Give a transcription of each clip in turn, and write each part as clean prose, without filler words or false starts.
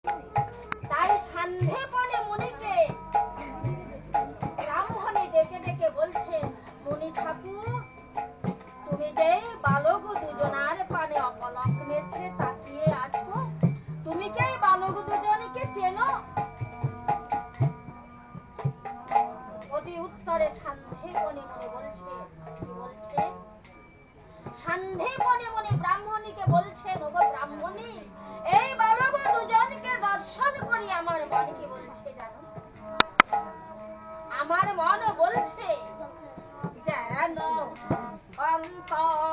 তাই সন্দেহপনে মুনিকে ব্রাহ্মণী ডেকে ডেকে বলছেন, মুনি ঠাকুর, তুমি যে বালক দুজনার পানে অপলক নেত্রে তাকিয়ে আছো, তুমি কি এই বালক দুজনকে চেনো? অতি উত্তরে সন্দেহপনে মুনি বলছে, কি বলছে? সন্দেহপনে মুনি ব্রাহ্মণীকে বলছেন, ওগো ব্রাহ্মণী, এই বালক দুজনকে দর্শন করি আমার মন কি বলছে জানো? আমার মন বলছে যেন অন্তরে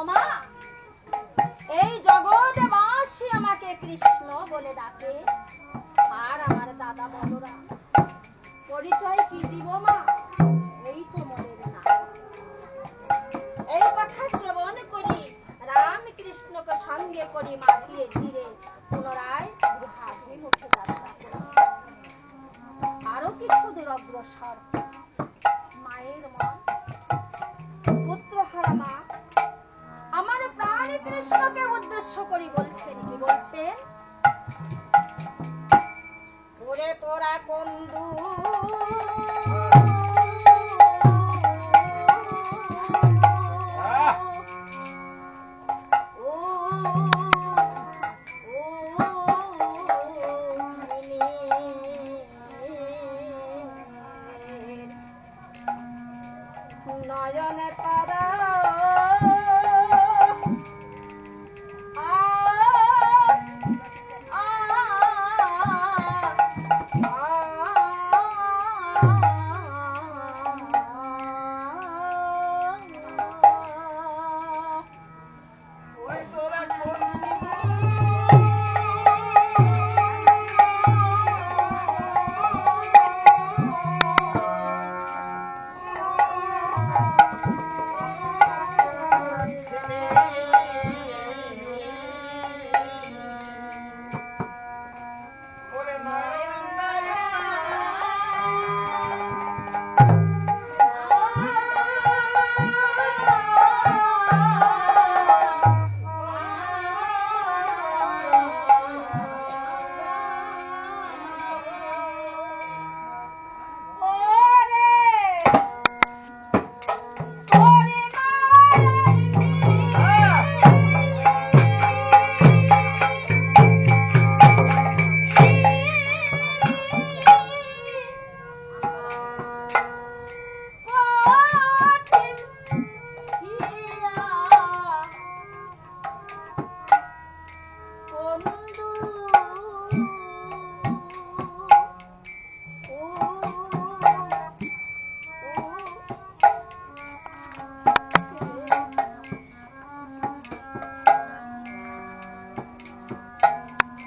মা, এই জগতে বাসী আমাকে কৃষ্ণ বলে ডাকে, আর আমার দাদা বলরাম পরিচয় কি দিব মা? এই তো মনের না। এই কথা শ্রবণ করি রামকৃষ্ণকে সঙ্গে করি মা ধীরে ধীরে পুনরায় গৃহাভিমুখে যাত্রা করেছে। আরো কিছু দূর অগ্রসর মায়ের মন, পুত্র হারা মা আমার প্রাণ কৃষ্ণকে উদ্দেশ্য করি বলছেন, কি বলছেন? ওরে তোরা কোন দূর